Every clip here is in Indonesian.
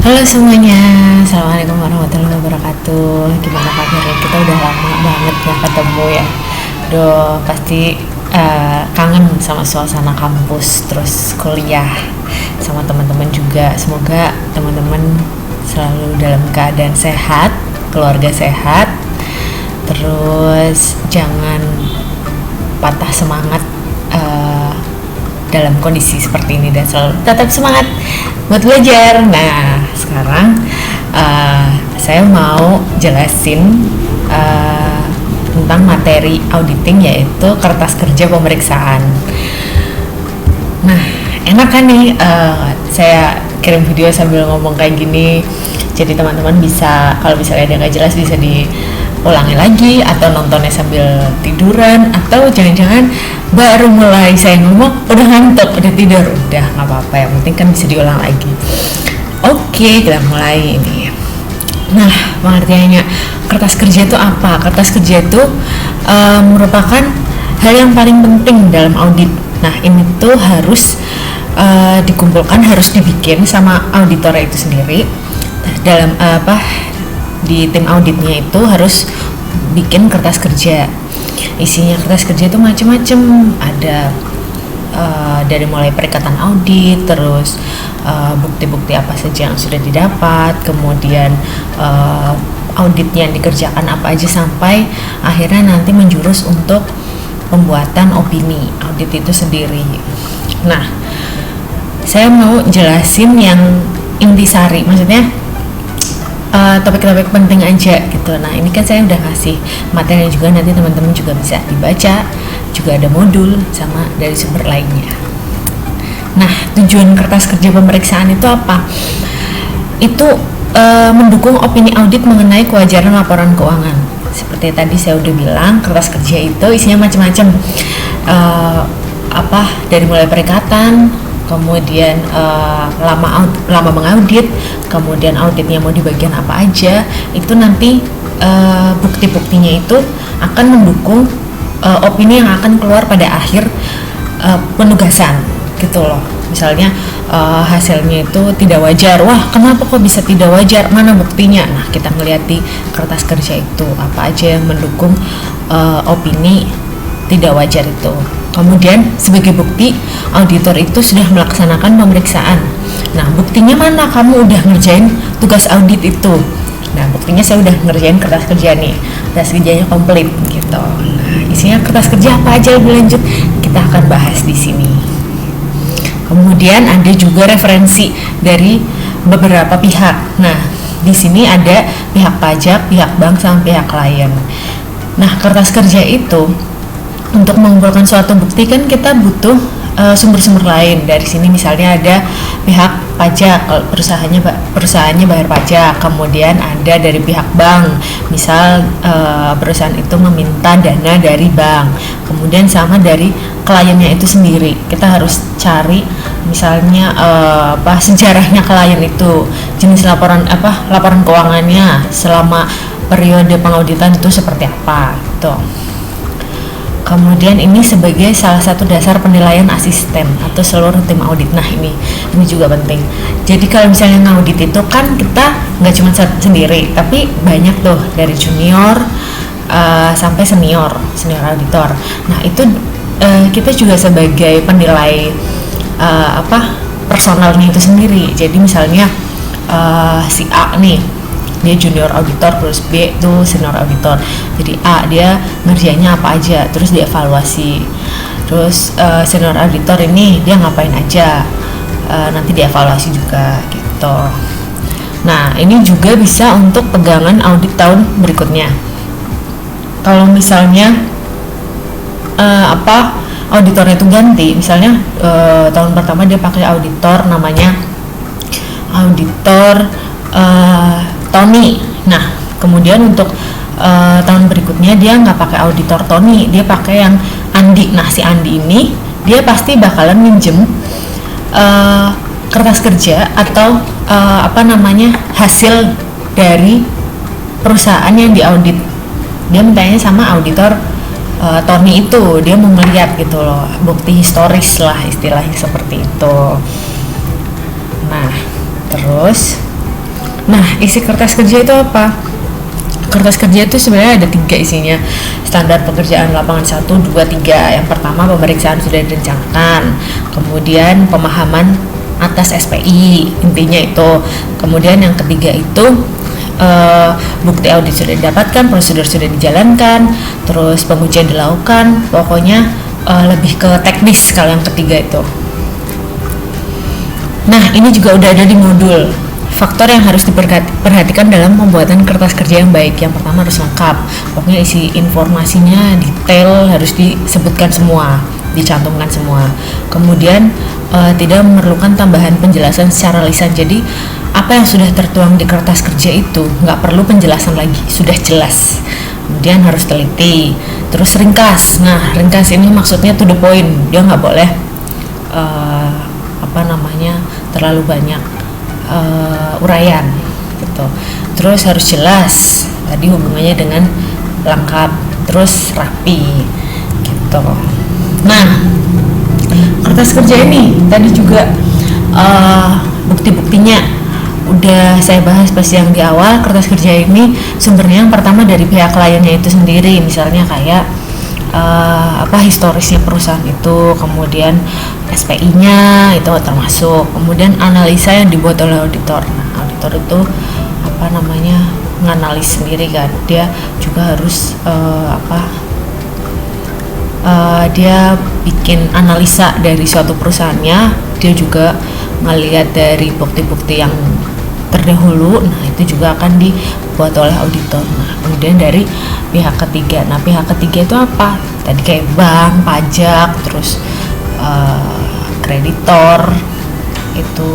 Halo semuanya, Assalamualaikum warahmatullahi wabarakatuh. Gimana kabarnya? Kita udah lama banget gak ketemu ya. Aduh, pasti kangen sama suasana kampus, terus kuliah sama teman-teman juga. Semoga teman-teman selalu dalam keadaan sehat, keluarga sehat. Terus jangan patah semangat dalam kondisi seperti ini dan selalu tetap semangat buat belajar. Nah, sekarang saya mau jelasin tentang materi auditing, yaitu kertas kerja pemeriksaan. Nah, enak kan nih saya kirim video sambil ngomong kayak gini, jadi teman-teman bisa, kalau misalnya ada nggak jelas bisa diulangi lagi, atau nontonnya sambil tiduran, atau jangan-jangan baru mulai saya ngomong udah ngantuk, udah tidur, udah nggak apa-apa, yang penting kan bisa diulang lagi. Oke, kita mulai ini. Nah, pengertiannya kertas kerja itu apa? Kertas kerja itu merupakan hal yang paling penting dalam audit. Nah, ini tuh harus dikumpulkan, harus dibikin sama auditornya itu sendiri. Dalam di tim auditnya itu harus bikin kertas kerja. Isinya kertas kerja itu macam-macam, ada dari mulai perikatan audit, terus bukti-bukti apa saja yang sudah didapat, kemudian auditnya yang dikerjakan apa aja, sampai akhirnya nanti menjurus untuk pembuatan opini audit itu sendiri. Nah, saya mau jelasin yang intisari, maksudnya topik-topik penting aja gitu. Nah, ini kan saya udah ngasih materi juga, nanti teman-teman juga bisa dibaca, juga ada modul sama dari sumber lainnya. Nah, tujuan kertas kerja pemeriksaan itu apa? Itu mendukung opini audit mengenai kewajaran laporan keuangan. Seperti tadi saya udah bilang, kertas kerja itu isinya macam-macam, dari mulai perikatan, kemudian lama mengaudit, kemudian auditnya mau di bagian apa aja, itu nanti bukti-buktinya itu akan mendukung opini yang akan keluar pada akhir penugasan gitu loh. Misalnya hasilnya itu tidak wajar, wah kenapa kok bisa tidak wajar, mana buktinya? Nah, kita ngeliat di kertas kerja itu apa aja yang mendukung opini tidak wajar itu. Kemudian sebagai bukti, auditor itu sudah melaksanakan pemeriksaan. Nah, buktinya mana kamu udah ngerjain tugas audit itu? Nah, buktinya saya udah ngerjain kertas kerja nih, kertas kerjanya komplit gitu. Nah, isinya kertas kerja apa aja lebih lanjut kita akan bahas di sini. Kemudian ada juga referensi dari beberapa pihak. Nah, di sini ada pihak pajak, pihak bank, sama pihak klien. Nah, kertas kerja itu untuk mengumpulkan suatu bukti kan kita butuh sumber-sumber lain. Dari sini misalnya ada pihak pajak, perusahaannya bayar pajak, kemudian ada dari pihak bank, misal perusahaan itu meminta dana dari bank, kemudian sama dari kliennya itu sendiri. Kita harus cari misalnya sejarahnya klien itu, jenis laporan keuangannya selama periode pengauditan itu seperti apa gitu. Kemudian ini sebagai salah satu dasar penilaian asisten atau seluruh tim audit. Nah, ini juga penting. Jadi kalau misalnya ngaudit itu kan kita nggak cuma sendiri, tapi banyak tuh, dari junior sampai senior auditor. Nah, itu kita juga sebagai penilai personalnya itu sendiri. Jadi misalnya si A nih, dia junior auditor, terus B itu senior auditor. Jadi A dia ngerjainnya apa aja, terus dievaluasi. Terus senior auditor ini dia ngapain aja, nanti dievaluasi juga gitu. Nah, ini juga bisa untuk pegangan audit tahun berikutnya. Kalau misalnya auditornya itu ganti, misalnya tahun pertama dia pakai auditor namanya auditor Tony. Nah, kemudian untuk tahun berikutnya dia nggak pakai auditor Tony, dia pakai yang Andi. Nah, si Andi ini dia pasti bakalan minjem kertas kerja atau hasil dari perusahaan yang diaudit. Dia mintanya sama auditor Tony itu, dia mau melihat gitu loh, bukti historis lah istilahnya seperti itu. Nah, terus Nah, isi kertas kerja itu apa? Kertas kerja itu sebenarnya ada 3 isinya. Standar pekerjaan lapangan 1, 2, 3. Yang pertama pemeriksaan sudah direncanakan, kemudian pemahaman atas SPI, intinya itu. Kemudian yang ketiga itu bukti audit sudah didapatkan, prosedur sudah dijalankan, terus pengujian dilakukan. Pokoknya lebih ke teknis kalau yang ketiga itu. Nah, ini juga udah ada di modul. Faktor yang harus diperhatikan dalam pembuatan kertas kerja yang baik. Yang pertama harus lengkap. Pokoknya isi informasinya detail, harus disebutkan semua, dicantumkan semua. Kemudian tidak memerlukan tambahan penjelasan secara lisan. Jadi apa yang sudah tertuang di kertas kerja itu nggak perlu penjelasan lagi, sudah jelas. Kemudian harus teliti. Terus ringkas. Nah, ringkas ini maksudnya to the point. Dia nggak boleh terlalu banyak uraian gitu. Terus harus jelas, tadi hubungannya dengan lengkap, terus rapi gitu. Nah, kertas kerja ini tadi juga bukti-buktinya udah saya bahas pas yang di awal. Kertas kerja ini sumbernya yang pertama dari pihak kliennya itu sendiri, misalnya kayak historisnya perusahaan itu, kemudian SPI-nya itu termasuk, kemudian analisa yang dibuat oleh auditor. Nah, auditor itu nganalis sendiri kan, dia juga harus dia bikin analisa dari suatu perusahaannya, dia juga melihat dari bukti-bukti yang terdahulu. Nah, itu juga akan dibuat oleh auditor. Nah, kemudian dari pihak ketiga. Nah, pihak ketiga itu apa? Tadi kayak bank, pajak, terus kreditor, itu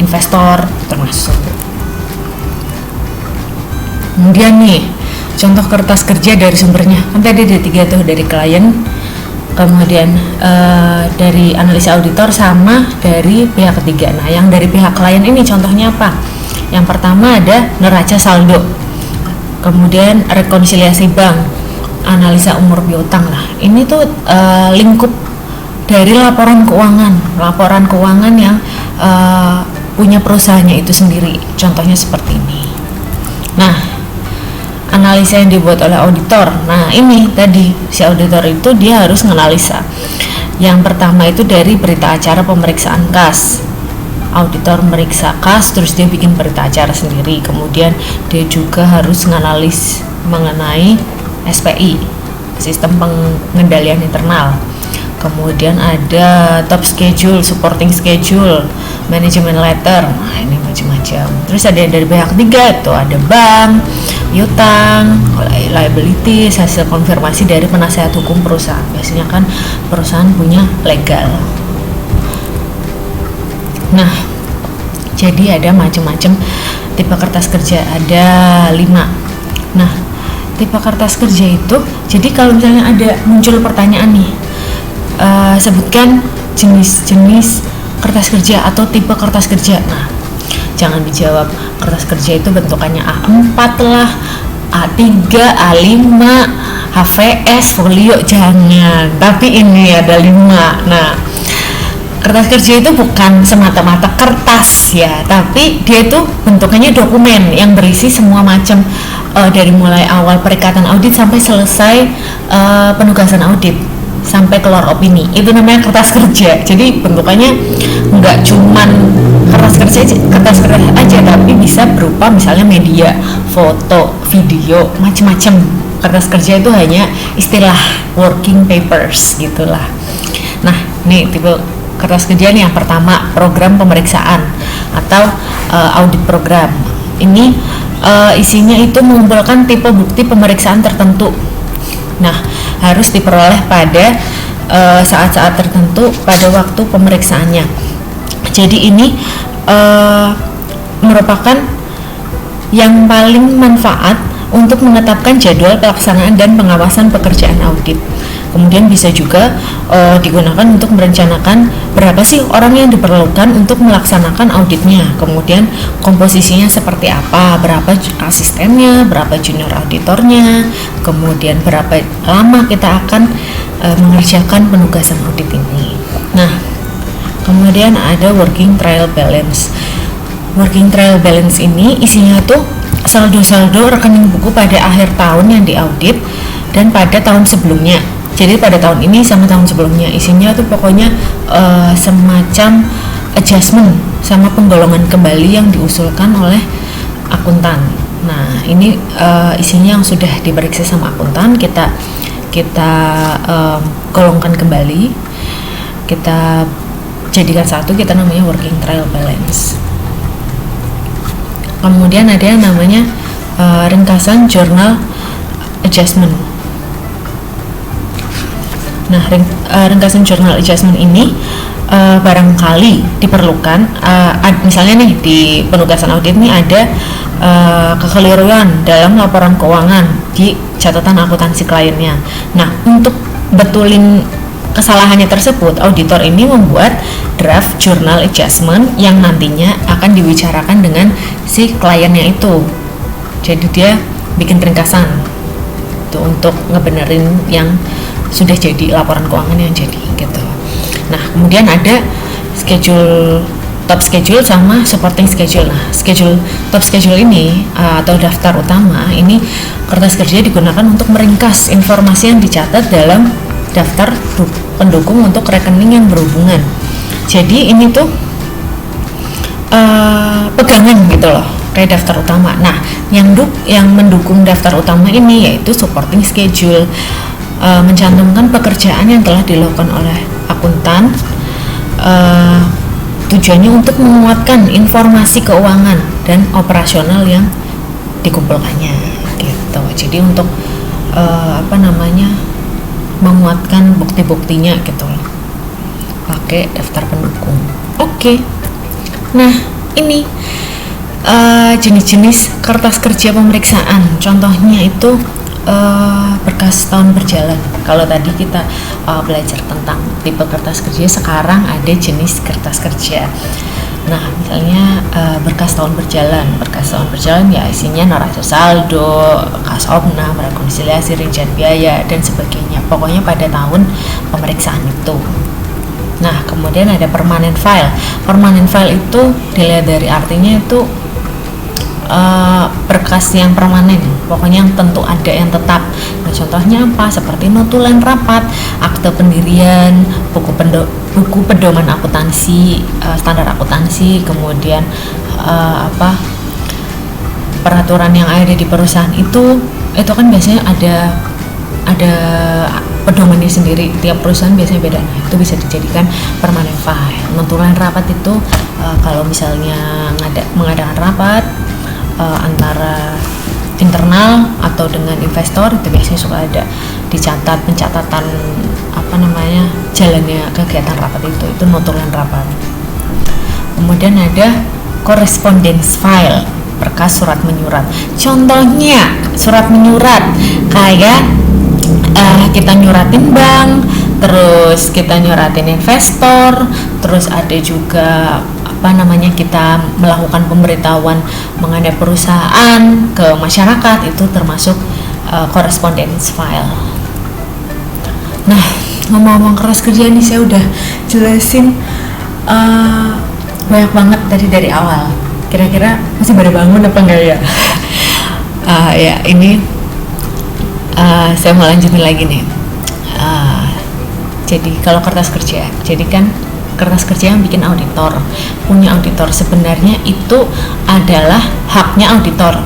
investor termasuk. Kemudian nih, contoh kertas kerja dari sumbernya. Kan tadi ada 3 tuh, dari klien, kemudian dari analisa auditor, sama dari pihak ketiga. Nah, yang dari pihak klien ini contohnya apa? Yang pertama ada neraca saldo, kemudian rekonsiliasi bank, analisa umur piutang. Nah, ini tuh lingkup dari laporan keuangan yang punya perusahaannya itu sendiri. Contohnya seperti ini. Nah, analisa yang dibuat oleh auditor. Nah, ini tadi si auditor itu dia harus menganalisa. Yang pertama itu dari berita acara pemeriksaan kas. Auditor meriksa kas, terus dia bikin berita acara sendiri. Kemudian dia juga harus menganalisis mengenai SPI, sistem pengendalian internal. Kemudian ada top schedule, supporting schedule, management letter. Nah, ini macam-macam. Terus ada yang dari pihak ketiga, itu ada bank, piutang, liabilities, hasil konfirmasi dari penasehat hukum perusahaan. Biasanya kan perusahaan punya legal. Nah, jadi ada macam-macam tipe kertas kerja, ada 5. Nah, tipe kertas kerja itu, jadi kalau misalnya ada muncul pertanyaan nih, sebutkan jenis-jenis kertas kerja atau tipe kertas kerja. Nah, jangan dijawab kertas kerja itu bentukannya A4 lah, A3, A5, HVS, folio, jangan. Tapi ini ada 5. Nah, kertas kerja itu bukan semata-mata kertas ya, tapi dia itu bentukannya dokumen yang berisi semua macam, dari mulai awal perikatan audit sampai selesai penugasan audit, sampai keluar opini. Itu namanya kertas kerja. Jadi bentukannya nggak cuman kertas kerja aja, tapi bisa berupa misalnya media, foto, video, macam-macam. Kertas kerja itu hanya istilah working papers gitulah. Nah, nih tipe kertas kerja nih, yang pertama program pemeriksaan atau audit program. Ini isinya itu mengumpulkan tipe bukti pemeriksaan tertentu. Nah, harus diperoleh pada saat-saat tertentu pada waktu pemeriksaannya. Jadi ini merupakan yang paling manfaat untuk menetapkan jadwal pelaksanaan dan pengawasan pekerjaan audit. Kemudian bisa juga digunakan untuk merencanakan berapa sih orang yang diperlukan untuk melaksanakan auditnya, kemudian komposisinya seperti apa, berapa asistennya, berapa junior auditornya, kemudian berapa lama kita akan mengerjakan penugasan audit ini. Nah, kemudian ada working trial balance. working trial balance ini isinya tuh saldo-saldo rekening buku pada akhir tahun yang diaudit dan pada tahun sebelumnya. Jadi pada tahun ini sama tahun sebelumnya isinya tuh pokoknya semacam adjustment sama penggolongan kembali yang diusulkan oleh akuntan. Nah ini isinya yang sudah diperiksa sama akuntan, kita golongkan kembali, kita jadikan satu, kita namanya working trial balance. Kemudian ada yang namanya ringkasan journal adjustment. Nah, ringkasan journal adjustment ini barangkali diperlukan, misalnya nih di penugasan audit nih ada kekeliruan dalam laporan keuangan di catatan akuntansi kliennya. Nah, untuk betulin kesalahannya tersebut, auditor ini membuat draft journal adjustment yang nantinya akan dibicarakan dengan si kliennya itu. Jadi dia bikin ringkasan itu untuk ngebenerin yang sudah jadi laporan keuangan yang jadi gitu. Nah, kemudian ada top schedule sama supporting schedule. Nah, top schedule ini atau daftar utama ini kertas kerja digunakan untuk meringkas informasi yang dicatat dalam daftar pendukung untuk rekening yang berhubungan. Jadi ini tuh pegangan gitu loh, kayak daftar utama. Nah, yang mendukung daftar utama ini yaitu supporting schedule, mencantumkan pekerjaan yang telah dilakukan oleh akuntan, tujuannya untuk menguatkan informasi keuangan dan operasional yang dikumpulkannya gitu. Jadi untuk menguatkan bukti-buktinya gitu loh, pakai daftar pendukung. Oke. Nah, ini jenis-jenis kertas kerja pemeriksaan. Contohnya itu berkas tahun berjalan. Kalau tadi kita belajar tentang tipe kertas kerja, sekarang ada jenis kertas kerja. Nah, misalnya berkas tahun berjalan. Berkas tahun berjalan ya isinya neraca saldo, kas opnam, rekonsiliasi, rincian biaya dan sebagainya. Pokoknya pada tahun pemeriksaan itu. Nah, kemudian ada permanent file. Permanent file itu dilihat dari artinya itu berkas yang permanen, pokoknya yang tentu ada, yang tetap. Nah, contohnya apa? Seperti notulen rapat, akte pendirian, buku pedoman akuntansi, standar akuntansi, kemudian peraturan yang ada di perusahaan itu kan biasanya ada pedomannya sendiri, tiap perusahaan biasanya beda. Nah, itu bisa dijadikan permanent file. Notulen rapat itu kalau misalnya mengadakan rapat antara internal atau dengan investor, itu biasanya suka ada dicatat pencatatan jalannya kegiatan rapat itu notulen rapat. Kemudian ada correspondence file, berkas surat menyurat. Contohnya surat menyurat kayak kita nyuratin bank, terus kita nyuratin investor, terus ada juga kita melakukan pemberitahuan mengenai perusahaan ke masyarakat, itu termasuk correspondence file. Nah, ngomong-ngomong kertas kerja nih, saya udah jelasin banyak banget tadi dari awal. Kira-kira masih pada bangun apa enggak ya? Ya ini saya mau lanjutin lagi nih. Jadi kalau kertas kerja, jadi kan kertas kerja yang bikin auditor, punya auditor, sebenarnya itu adalah haknya auditor.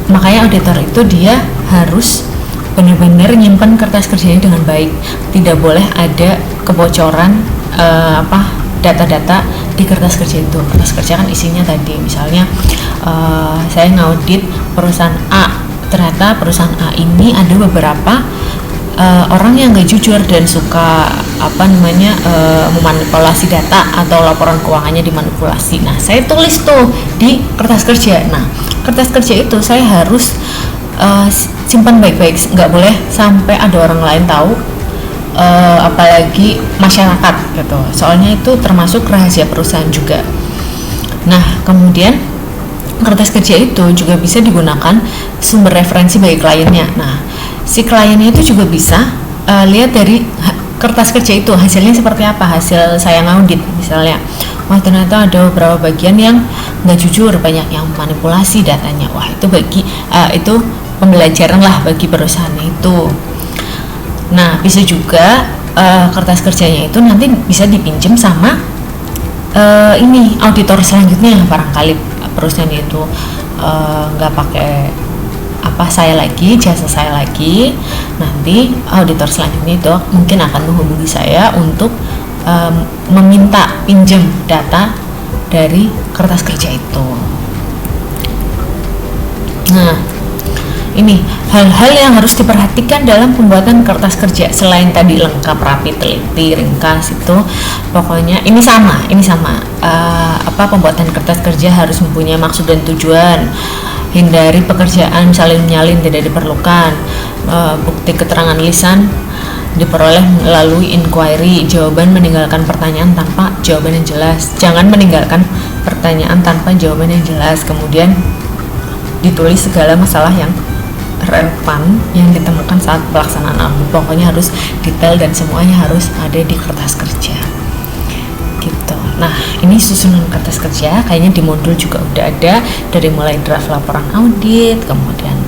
Makanya auditor itu dia harus benar-benar nyimpen kertas kerjanya dengan baik, tidak boleh ada kebocoran data-data di kertas kerja itu. Kertas kerja kan isinya tadi, misalnya saya ngaudit perusahaan A, ternyata perusahaan A ini ada beberapa orang yang gak jujur dan suka memanipulasi data atau laporan keuangannya dimanipulasi. Nah, saya tulis tuh di kertas kerja. Nah, kertas kerja itu saya harus simpan baik-baik, nggak boleh sampai ada orang lain tahu, apalagi masyarakat gitu. Soalnya itu termasuk rahasia perusahaan juga. Nah, kemudian kertas kerja itu juga bisa digunakan sumber referensi bagi kliennya. Nah, si kliennya itu juga bisa lihat dari kertas kerja itu hasilnya seperti apa, hasil saya ngaudit misalnya. wah ternyata ada beberapa bagian yang nggak jujur, banyak yang manipulasi datanya. Wah itu itu pembelajaran lah bagi perusahaan itu. Nah bisa juga kertas kerjanya itu nanti bisa dipinjam sama ini auditor selanjutnya. Barangkali perusahaan itu nggak pakai jasa saya lagi, nanti auditor selanjutnya itu mungkin akan menghubungi saya untuk meminta pinjam data dari kertas kerja itu. Nah ini hal-hal yang harus diperhatikan dalam pembuatan kertas kerja. Selain tadi lengkap, rapi, teliti, ringkas, itu pokoknya ini sama pembuatan kertas kerja harus mempunyai maksud dan tujuan. Hindari pekerjaan salin menyalin tidak diperlukan. Bukti keterangan lisan diperoleh melalui inquiry. Jawaban meninggalkan pertanyaan tanpa jawaban yang jelas. Jangan meninggalkan pertanyaan tanpa jawaban yang jelas. Kemudian ditulis segala masalah yang relevan yang ditemukan saat pelaksanaan audit. Pokoknya harus detail dan semuanya harus ada di kertas kerja gitu. Nah ini susunan kertas kerja kayaknya di modul juga udah ada, dari mulai draft laporan audit, kemudian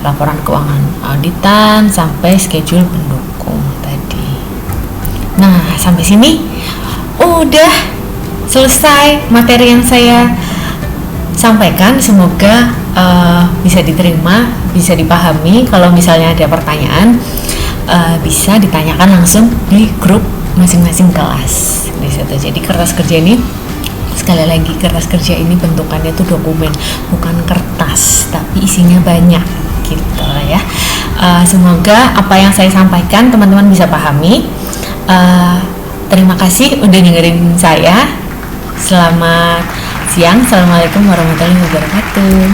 laporan keuangan auditan, sampai schedule pendukung tadi. Nah sampai sini udah selesai materi yang saya sampaikan. Semoga bisa diterima, bisa dipahami. Kalau misalnya ada pertanyaan bisa ditanyakan langsung di grup masing-masing kelas di situ. Jadi kertas kerja ini, sekali lagi, kertas kerja ini bentukannya itu dokumen, bukan kertas, tapi isinya banyak gitu ya. Semoga apa yang saya sampaikan teman-teman bisa pahami. Terima kasih udah dengerin saya. Selamat siang. Assalamualaikum warahmatullahi wabarakatuh.